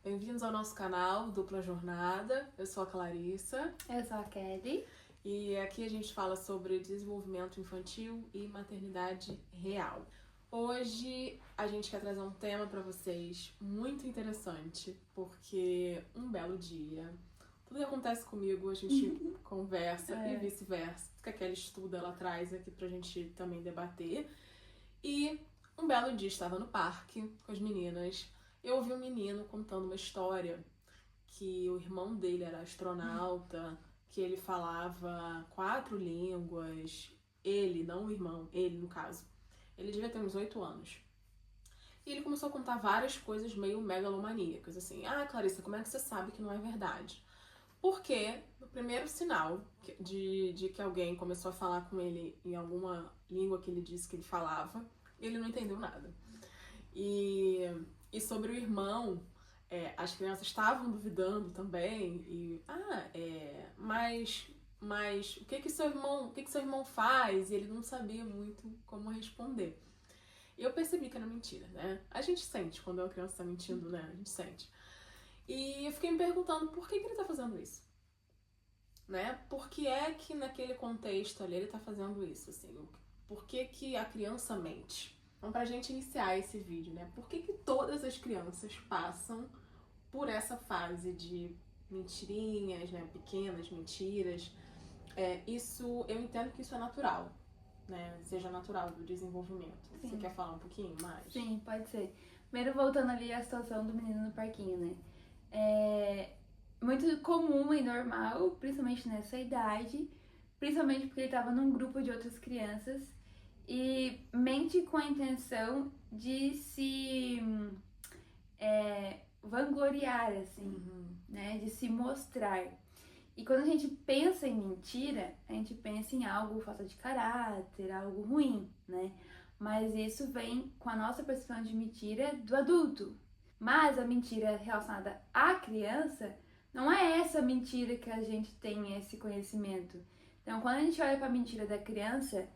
Bem-vindos ao nosso canal Dupla Jornada. Eu sou a Clarissa. Eu sou a Kelly. E aqui a gente fala sobre desenvolvimento infantil e maternidade real. Hoje a gente quer trazer um tema para vocês muito interessante, porque um belo dia, tudo que acontece comigo a gente conversa e vice-versa. O que a Kelly estuda, ela traz aqui pra gente também debater. E um belo dia estava no parque com as meninas. Eu ouvi um menino contando uma história que o irmão dele era astronauta, que ele falava 4 línguas. Ele, não o irmão, ele no caso. Ele devia ter uns 8 anos. E ele começou a contar várias coisas meio megalomaníacas, assim. Ah, Clarissa, como é que você sabe que não é verdade? Porque no primeiro sinal de que alguém começou a falar com ele em alguma língua que ele disse que ele falava, ele não entendeu nada. E sobre o irmão, as crianças estavam duvidando também. Mas o que seu irmão faz? E ele não sabia muito como responder. E eu percebi que era mentira, né? A gente sente quando uma criança tá mentindo, né? A gente sente. E eu fiquei me perguntando por que ele tá fazendo isso, né? Por que é que naquele contexto ali ele tá fazendo isso, assim? Por que a criança mente? Então, pra gente iniciar esse vídeo, né? Por que todas as crianças passam por essa fase de mentirinhas, né? Pequenas mentiras. Eu entendo que isso é natural, né? Seja natural do desenvolvimento. Sim. Você quer falar um pouquinho mais? Sim, pode ser. Primeiro, voltando ali à situação do menino no parquinho, né? É muito comum e normal, principalmente nessa idade, principalmente porque ele estava num grupo de outras crianças e mente com a intenção de se vangloriar, assim, né? De se mostrar. E quando a gente pensa em mentira, a gente pensa em algo falta de caráter, algo ruim, né? Mas isso vem com a nossa percepção de mentira do adulto. Mas a mentira relacionada à criança não é essa mentira que a gente tem esse conhecimento. Então, quando a gente olha para a mentira da criança,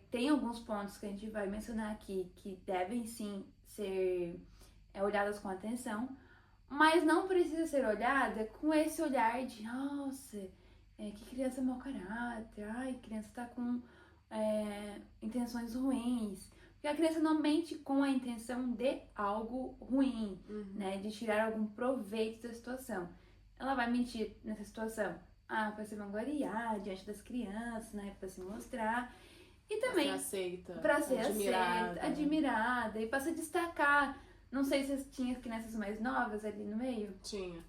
tem alguns pontos que a gente vai mencionar aqui que devem sim ser olhadas com atenção, mas não precisa ser olhada com esse olhar de nossa, que criança mau caráter, ai, criança tá com intenções ruins. Porque a criança não mente com a intenção de algo ruim, né? De tirar algum proveito da situação. Ela vai mentir nessa situação, para se vangloriar diante das crianças, né? Para se mostrar. E também para ser aceita, admirada e para se destacar. Não sei se tinha crianças mais novas ali no meio. Tinha.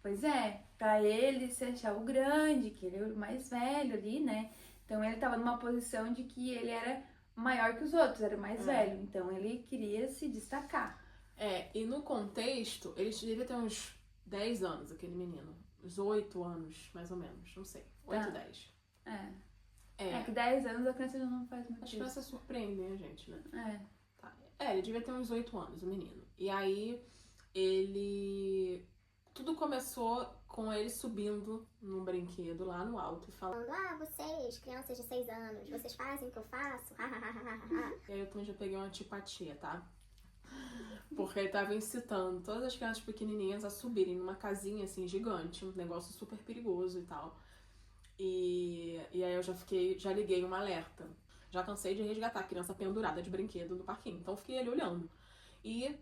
Pois é, pra ele se achar o grande, que ele era o mais velho ali, né? Então ele tava numa posição de que ele era maior que os outros, era o mais velho. Então ele queria se destacar. E no contexto, ele devia ter uns 10 anos, aquele menino. Uns 8 anos, mais ou menos, não sei. 8, 10. É que 10 anos a criança já não faz muito. As crianças surpreendem a gente, né? Tá. Ele devia ter uns 8 anos, o menino. E aí, tudo começou com ele subindo num brinquedo lá no alto e falando: vocês, crianças de 6 anos, vocês fazem o que eu faço? E aí eu também já peguei uma antipatia, tá? Porque ele tava incitando todas as crianças pequenininhas a subirem numa casinha assim gigante, um negócio super perigoso e tal. E aí eu já liguei um alerta. Já cansei de resgatar a criança pendurada de brinquedo no parquinho. Então eu fiquei ali olhando. E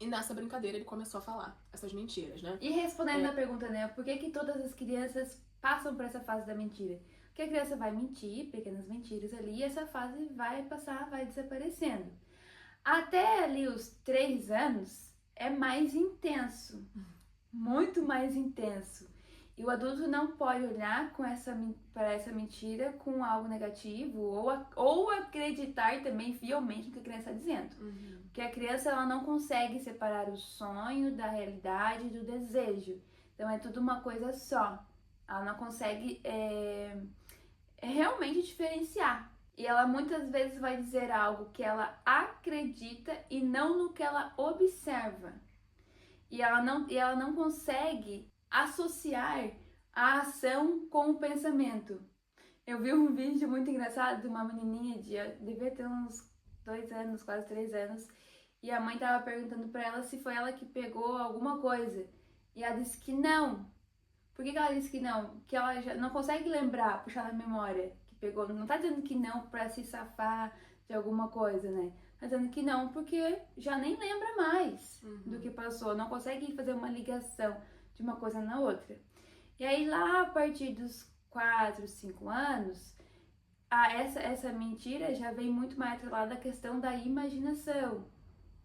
nessa brincadeira ele começou a falar essas mentiras, né? E respondendo a pergunta, né? Por que todas as crianças passam por essa fase da mentira? Porque a criança vai mentir, pequenas mentiras ali, e essa fase vai passar, vai desaparecendo. Até ali os 3 anos é mais intenso. Muito mais intenso. E o adulto não pode olhar para essa mentira com algo negativo ou acreditar também fielmente no que a criança está dizendo. Porque a criança ela não consegue separar o sonho da realidade do desejo. Então é tudo uma coisa só. Ela não consegue realmente diferenciar. E ela muitas vezes vai dizer algo que ela acredita e não no que ela observa. E ela não consegue associar a ação com o pensamento. Eu vi um vídeo muito engraçado de uma menininha devia ter uns 2 anos, quase 3 anos, e a mãe tava perguntando pra ela se foi ela que pegou alguma coisa. E ela disse que não. Por que ela disse que não? Que ela já não consegue lembrar, puxar na memória que pegou. Não tá dizendo que não pra se safar de alguma coisa, né? Tá dizendo que não porque já nem lembra mais do que passou. Não consegue fazer uma ligação de uma coisa na outra. E aí lá a partir dos 4, 5 anos, essa mentira já vem muito mais atrelada à questão da imaginação,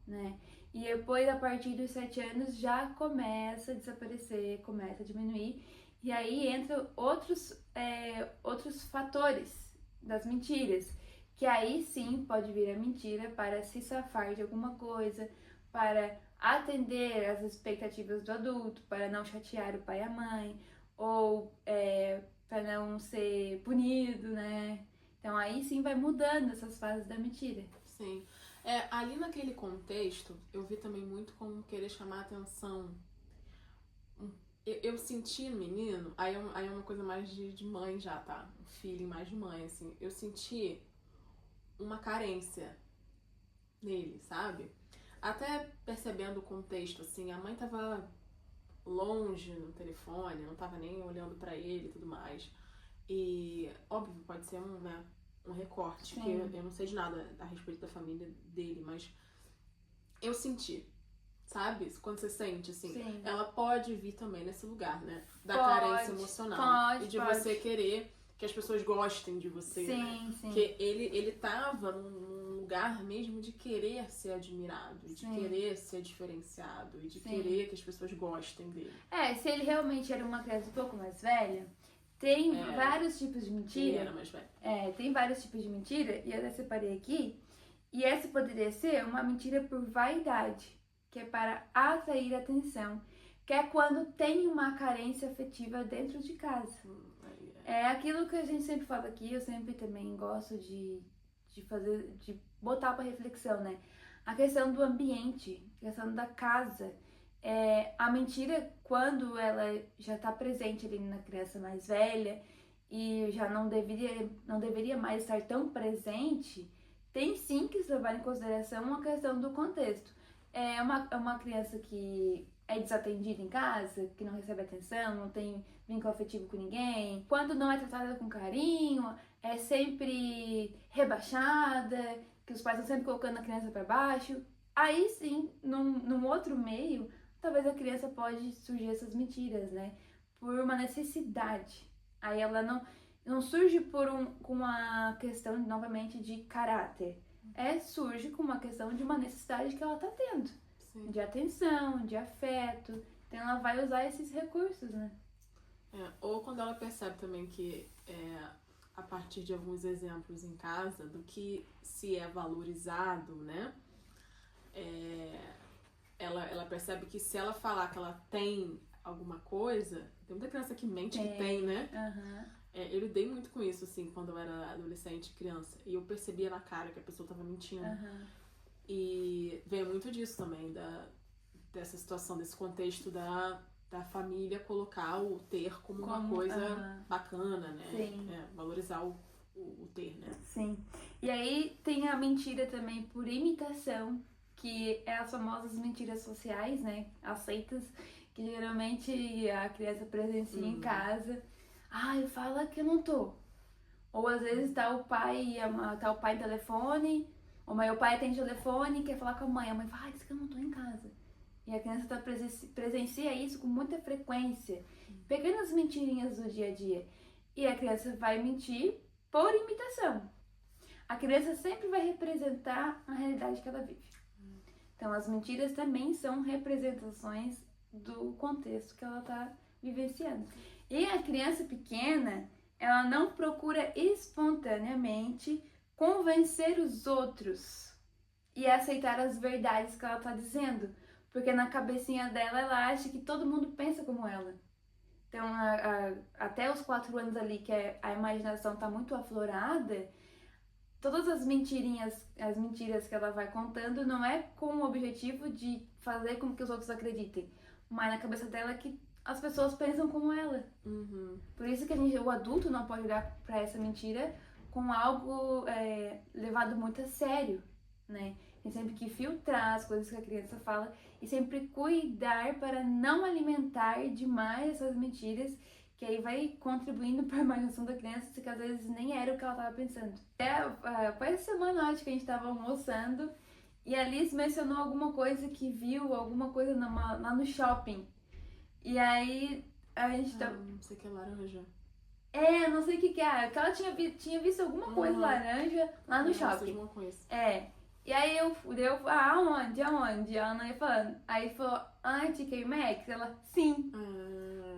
né? E depois, a partir dos 7 anos, já começa a desaparecer, começa a diminuir. E aí entram outros fatores das mentiras, que aí sim pode vir a mentira para se safar de alguma coisa, para atender às expectativas do adulto, para não chatear o pai e a mãe, ou para não ser punido, né? Então aí sim vai mudando essas fases da mentira. Sim. Ali naquele contexto, eu vi também muito como querer chamar a atenção. Eu senti no menino, aí é uma coisa mais de mãe já, tá? Um feeling mais de mãe, assim. Eu senti uma carência nele, sabe? Até percebendo o contexto, assim, a mãe tava longe no telefone, não tava nem olhando pra ele e tudo mais. E, óbvio, pode ser um recorte, porque eu não sei de nada a respeito da família dele, mas eu senti, sabe? Quando você sente, assim, Sim. ela pode vir também nesse lugar, né? Da Pode, carência emocional. pode, e de pode. você querer que as pessoas gostem de você, Sim, né? sim. Porque ele tava num lugar mesmo de querer ser admirado, de Sim. querer ser diferenciado, e de Sim. querer que as pessoas gostem dele. Se ele realmente era uma criança um pouco mais velha, tem vários tipos de mentira. Ele era mais velho. Tem vários tipos de mentira, e eu até separei aqui. E essa poderia ser uma mentira por vaidade, que é para atrair atenção, que é quando tem uma carência afetiva dentro de casa. É aquilo que a gente sempre fala aqui, eu sempre também gosto de botar para reflexão, né? A questão do ambiente, a questão da casa. A mentira, quando ela já está presente ali na criança mais velha e já não deveria mais estar tão presente, tem sim que se levar em consideração a questão do contexto. É uma criança que é desatendida em casa, que não recebe atenção, não tem vínculo afetivo com ninguém, quando não é tratada com carinho, é sempre rebaixada, que os pais estão sempre colocando a criança para baixo. Aí sim, num outro meio, talvez a criança pode surgir essas mentiras, né? Por uma necessidade. Aí ela não surge com uma questão, novamente, de caráter. Surge com uma questão de uma necessidade que ela tá tendo. Sim. De atenção, de afeto. Então ela vai usar esses recursos, né? Ou quando ela percebe também que a partir de alguns exemplos em casa do que se é valorizado, né? Ela percebe que se ela falar que ela tem alguma coisa, tem muita criança que mente que tem, né? Eu lidei muito com isso, assim, quando eu era adolescente, criança. E eu percebia na cara que a pessoa tava mentindo. E veio muito disso também, dessa situação, desse contexto da família colocar o ter como uma coisa bacana, né? Sim. Valorizar o ter, né? Sim. E aí tem a mentira também por imitação, que é as famosas mentiras sociais, né? Aceitas, que geralmente a criança presencia em casa. Fala que eu não tô. Ou às vezes tá o pai em telefone, ou o pai atende o telefone e quer falar com a mãe fala, diz que eu não tô em casa. E a criança presencia isso com muita frequência. Pequenas mentirinhas do dia a dia. E a criança vai mentir por imitação. A criança sempre vai representar a realidade que ela vive. Então, as mentiras também são representações do contexto que ela está vivenciando. E a criança pequena, ela não procura espontaneamente convencer os outros e aceitar as verdades que ela está dizendo. Porque na cabecinha dela, ela acha que todo mundo pensa como ela. Então, até os 4 anos ali, que a imaginação está muito aflorada, todas as mentiras que ela vai contando não é com o objetivo de fazer com que os outros acreditem, mas na cabeça dela é que as pessoas pensam como ela. Por isso que o adulto não pode olhar para essa mentira com algo levado muito a sério, né? tem sempre que filtrar as coisas que a criança fala e sempre cuidar para não alimentar demais essas mentiras, que aí vai contribuindo para a imaginação da criança, que às vezes nem era o que ela estava pensando. Foi essa semana, acho que a gente estava almoçando e a Alice mencionou alguma coisa que viu, alguma coisa lá no shopping. E aí a gente tá. Não sei o que é laranja. Não sei o que é. Que ela tinha visto alguma coisa laranja lá no shopping. Alguma coisa. E aí eu aonde? A Ana ia falando. Aí falou, TK Maxx? Ela, sim.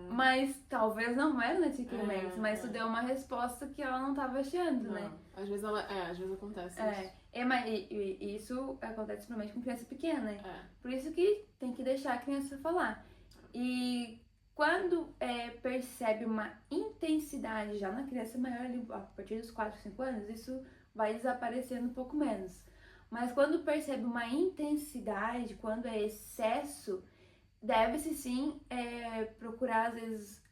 Mas talvez não era na TK Maxx, mas tu deu uma resposta que ela não tava achando, né? Às vezes às vezes acontece isso. Mas isso acontece principalmente com criança pequena, né? Por isso que tem que deixar a criança falar. E quando percebe uma intensidade já na criança maior, ali, a partir dos 4, 5 anos, isso vai desaparecendo um pouco menos. Mas quando percebe uma intensidade, quando é excesso, deve-se sim procurar, às vezes,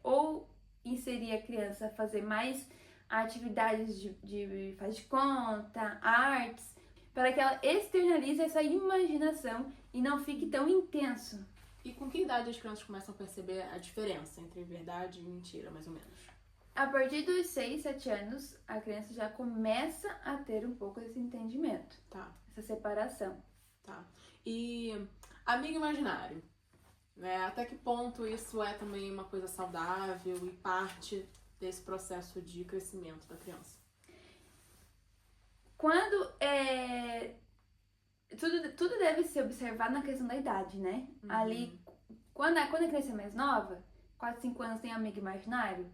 ou inserir a criança a fazer mais atividades de faz de conta, artes, para que ela externalize essa imaginação e não fique tão intenso. E com que idade as crianças começam a perceber a diferença entre verdade e mentira, mais ou menos? A partir dos 6, 7 anos, a criança já começa a ter um pouco esse entendimento. Tá. Essa separação. Tá. E amigo imaginário, né? Até que ponto isso é também uma coisa saudável e parte desse processo de crescimento da criança? Quando tudo deve ser observado na questão da idade, né? Ali, quando a criança é mais nova, 4, 5 anos tem amigo imaginário,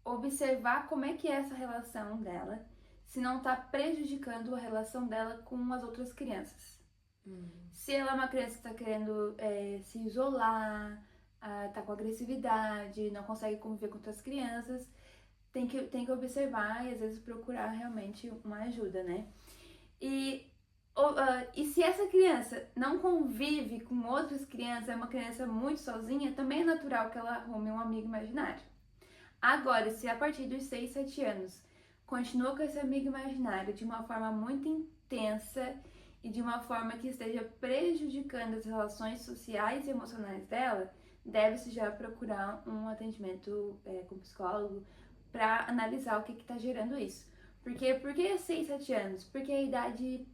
observar como é que é essa relação dela, se não está prejudicando a relação dela com as outras crianças. Se ela é uma criança que está querendo se isolar, tá com agressividade, não consegue conviver com outras crianças, tem que observar e às vezes procurar realmente uma ajuda, né? E se essa criança não convive com outras crianças, é uma criança muito sozinha, também é natural que ela arrume um amigo imaginário. Agora, se a partir dos 6, 7 anos continua com esse amigo imaginário de uma forma muito intensa e de uma forma que esteja prejudicando as relações sociais e emocionais dela, deve-se já procurar um atendimento com psicólogo para analisar o que está gerando isso. Por que 6, 7 anos? Porque é a idade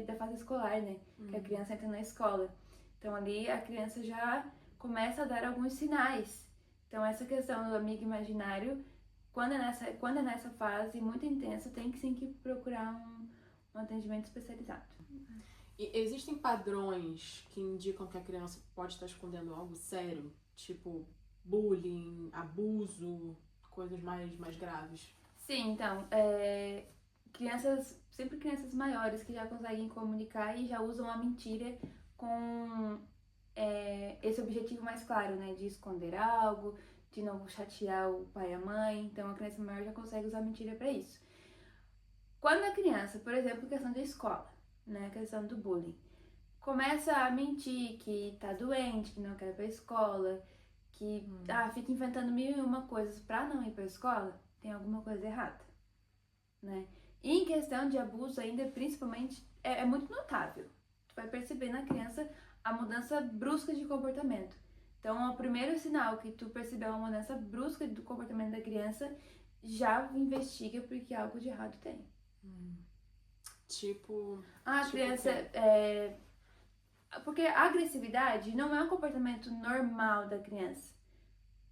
da fase escolar, né? Que a criança entra na escola. Então ali a criança já começa a dar alguns sinais. Então essa questão do amigo imaginário, quando é nessa fase muito intensa, tem que sim que procurar um atendimento especializado. E existem padrões que indicam que a criança pode estar escondendo algo sério? Tipo bullying, abuso, coisas mais graves? Sim, então, sempre crianças maiores que já conseguem comunicar e já usam a mentira com esse objetivo mais claro, né? De esconder algo, de não chatear o pai e a mãe. Então, a criança maior já consegue usar a mentira para isso. Quando a criança, por exemplo, questão da escola, né? Questão do bullying, começa a mentir que tá doente, que não quer ir pra escola, que fica inventando 1001 coisas pra não ir pra escola, tem alguma coisa errada, né? E em questão de abuso ainda, principalmente, é muito notável. Tu vai perceber na criança a mudança brusca de comportamento. Então, o primeiro sinal que tu percebeu uma mudança brusca do comportamento da criança, já investiga porque algo de errado tem. Tipo... A criança... Porque a agressividade não é um comportamento normal da criança,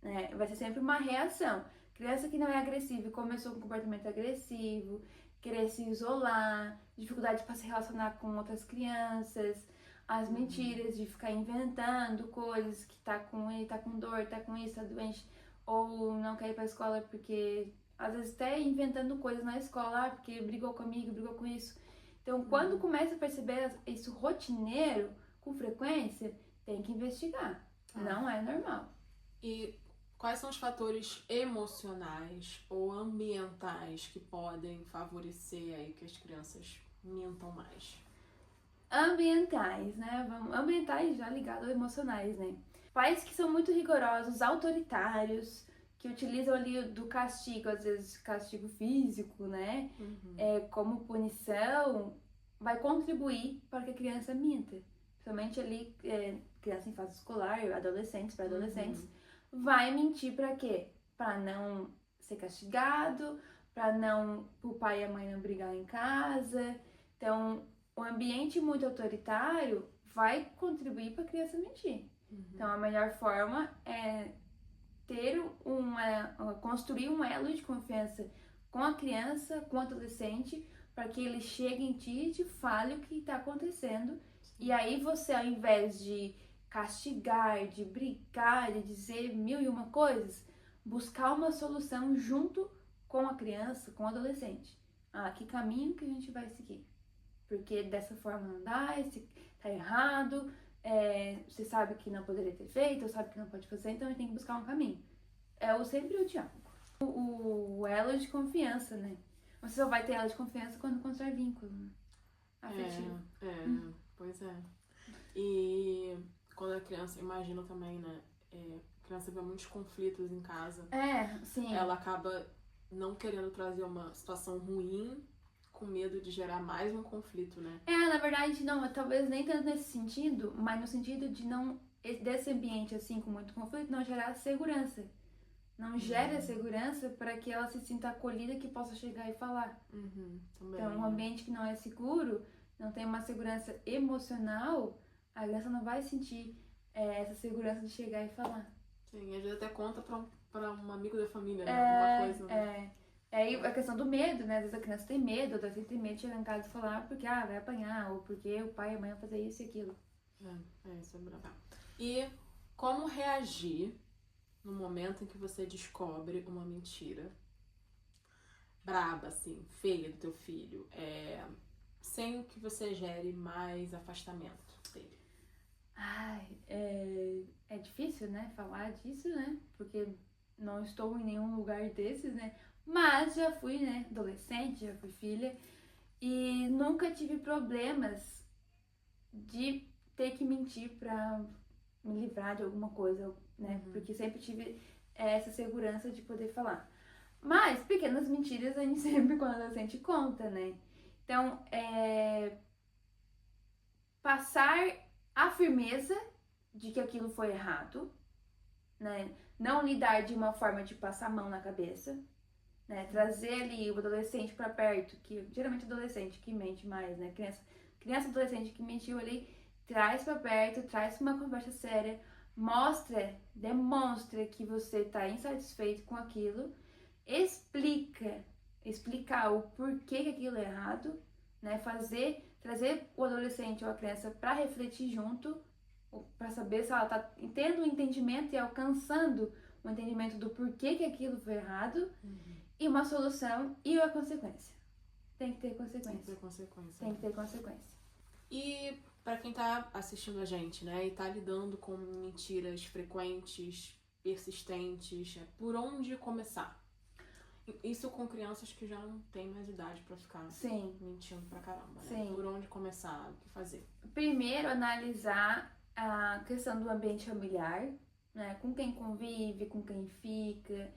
né? Vai ser sempre uma reação. Criança que não é agressiva e começou com um comportamento agressivo, querer se isolar, dificuldade para se relacionar com outras crianças, as mentiras de ficar inventando coisas, que tá com dor, tá com isso, tá doente, ou não quer ir pra escola porque, às vezes, até inventando coisas na escola, porque brigou comigo, brigou com isso. Então, quando começa a perceber isso rotineiro, com frequência, tem que investigar. Não é normal. E quais são os fatores emocionais ou ambientais que podem favorecer aí que as crianças mintam mais? Ambientais, né? Ambientais já ligados a emocionais, né? Pais que são muito rigorosos, autoritários, que utilizam ali do castigo, às vezes castigo físico, né? Como punição, vai contribuir para que a criança minta. Principalmente ali, criança em fase escolar, adolescentes, para adolescentes, vai mentir para quê? Para não ser castigado, para não o pai e a mãe não brigar em casa. Então, o ambiente muito autoritário vai contribuir para a criança mentir. Então, a melhor forma é construir um elo de confiança com a criança, com o adolescente, para que ele chegue em ti e te fale o que está acontecendo. E aí você, ao invés de castigar, de brigar, de dizer 1001 coisas, buscar uma solução junto com a criança, com o adolescente. Que caminho que a gente vai seguir? Porque dessa forma não dá, esse tá errado, você sabe que não poderia ter feito, sabe que não pode fazer, então a gente tem que buscar um caminho. Sempre o diálogo. O elo de confiança, né? Você só vai ter elo de confiança quando constrói vínculo, né? Afetivo. Pois é. E quando a criança, imagina também, né? A criança vê muitos conflitos em casa. Sim. Ela acaba não querendo trazer uma situação ruim, com medo de gerar mais um conflito, né? Na verdade, não, talvez nem tanto nesse sentido, mas no sentido de não, desse ambiente assim, com muito conflito, não gerar segurança. Não gera segurança para que ela se sinta acolhida, que possa chegar e falar. Também, então, um ambiente que não é seguro, não tem uma segurança emocional, a criança não vai sentir essa segurança de chegar e falar. Sim, às vezes até conta pra um amigo da família, né? Alguma coisa. Né? Aí a questão do medo, né? Às vezes a criança tem medo, o adolescente tem medo de chegar em casa e falar porque vai apanhar, ou porque o pai e a mãe vão fazer isso e aquilo. Isso é bravo. E como reagir no momento em que você descobre uma mentira braba, assim, feia do teu filho, sem que você gere mais afastamento dele? É difícil, né? Falar disso, né? Porque não estou em nenhum lugar desses, né? Mas já fui, né? Adolescente, já fui filha. E nunca tive problemas de ter que mentir pra me livrar de alguma coisa, né? Porque sempre tive essa segurança de poder falar. Mas pequenas mentiras a gente sempre, quando adolescente, conta, né? Então, passar a firmeza de que aquilo foi errado, né? Não lidar de uma forma de passar a mão na cabeça, né? Trazer ali o adolescente pra perto, que geralmente adolescente que mente mais, né? Criança adolescente que mentiu ali, traz pra perto, traz pra uma conversa séria, demonstra que você tá insatisfeito com aquilo, explicar o porquê que aquilo é errado, né? Trazer o adolescente ou a criança para refletir junto, para saber se ela tá tendo um entendimento e alcançando o entendimento do porquê que aquilo foi errado, e uma solução e a consequência. Tem que ter consequência. Tem que ter consequência. E para quem tá assistindo a gente, né, e tá lidando com mentiras frequentes, persistentes, por onde começar? Isso com crianças que já não têm mais idade pra ficar mentindo pra caramba, né? Sim. Por onde começar, o que fazer? Primeiro, analisar a questão do ambiente familiar, né? Com quem convive, com quem fica.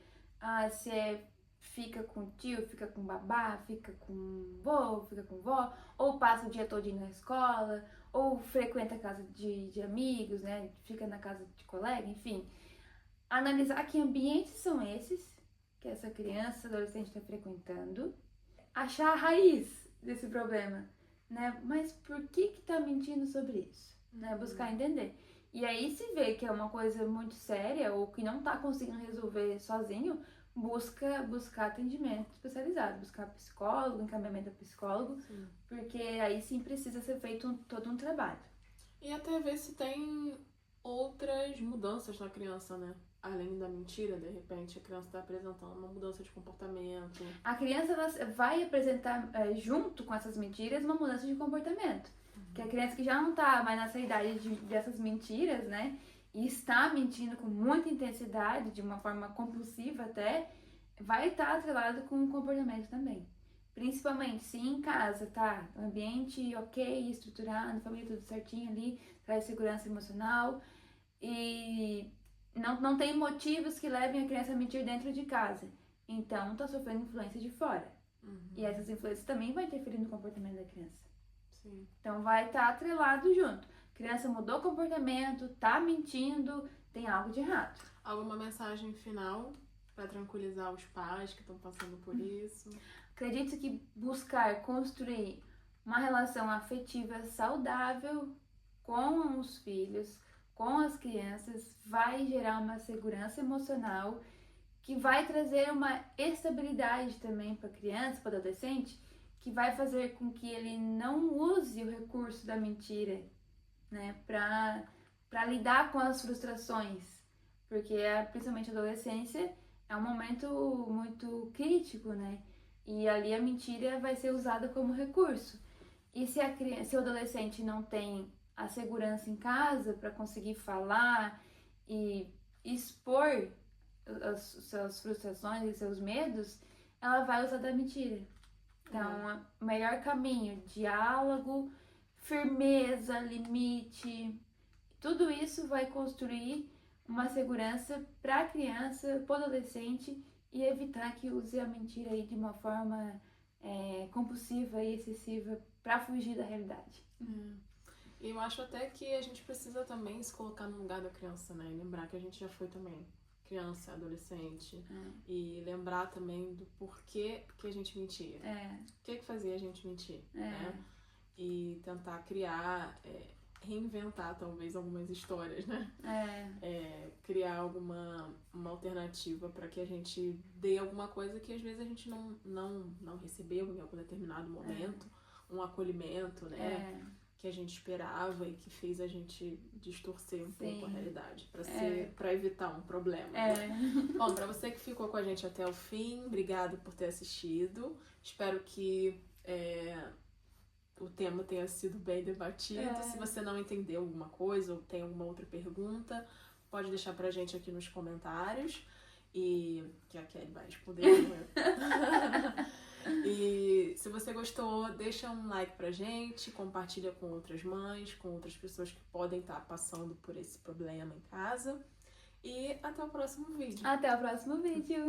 Se fica com tio, fica com babá, fica com vô, fica com vó, ou passa o dia todinho na escola, ou frequenta a casa de amigos, né? Fica na casa de colega, enfim. Analisar que ambientes são esses que essa criança, adolescente está frequentando, achar a raiz desse problema, né? Mas por que tá mentindo sobre isso? Né? Buscar entender. E aí, se vê que é uma coisa muito séria ou que não tá conseguindo resolver sozinho, buscar atendimento especializado, buscar psicólogo, encaminhamento a psicólogo, porque aí sim precisa ser feito todo um trabalho. E até ver se tem outras mudanças na criança, né? Além da mentira, de repente, a criança está apresentando uma mudança de comportamento. A criança ela vai apresentar, junto com essas mentiras, uma mudança de comportamento. Que a criança que já não tá mais nessa idade dessas mentiras, né? E está mentindo com muita intensidade, de uma forma compulsiva até, vai estar atrelado com o comportamento também. Principalmente se em casa, tá? Ambiente ok, estruturado, família tudo certinho ali, traz segurança emocional. E não tem motivos que levem a criança a mentir dentro de casa. Então, tá sofrendo influência de fora. E essas influências também vão interferir no comportamento da criança. Sim. Então vai estar atrelado junto. Criança mudou o comportamento, tá mentindo, tem algo de errado. Alguma mensagem final para tranquilizar os pais que estão passando por isso? Acredito que buscar construir uma relação afetiva saudável com os filhos, com as crianças, vai gerar uma segurança emocional que vai trazer uma estabilidade também para a criança, para o adolescente, que vai fazer com que ele não use o recurso da mentira, né, para lidar com as frustrações, porque principalmente a adolescência é um momento muito crítico, né? E ali a mentira vai ser usada como recurso. E se o adolescente não tem a segurança em casa para conseguir falar e expor as suas frustrações e seus medos, ela vai usar da mentira. Então, o melhor caminho, diálogo, firmeza, limite, tudo isso vai construir uma segurança para a criança, para o adolescente e evitar que use a mentira aí de uma forma compulsiva e excessiva para fugir da realidade. Eu acho até que a gente precisa também se colocar no lugar da criança, né? E lembrar que a gente já foi também criança, adolescente. E lembrar também do porquê que a gente mentia. O que fazia a gente mentir, né? E tentar criar, reinventar talvez algumas histórias, né? Criar uma alternativa para que a gente dê alguma coisa que às vezes a gente não recebeu em algum determinado momento, um acolhimento, né? Que a gente esperava e que fez a gente distorcer um pouco a realidade para evitar um problema. Né? Bom, para você que ficou com a gente até o fim, obrigado por ter assistido. Espero que o tema tenha sido bem debatido. Se você não entendeu alguma coisa ou tem alguma outra pergunta, pode deixar pra gente aqui nos comentários. E que a Kelly vai responder. E se você gostou, deixa um like pra gente, compartilha com outras mães, com outras pessoas que podem estar passando por esse problema em casa. E até o próximo vídeo. Até o próximo vídeo!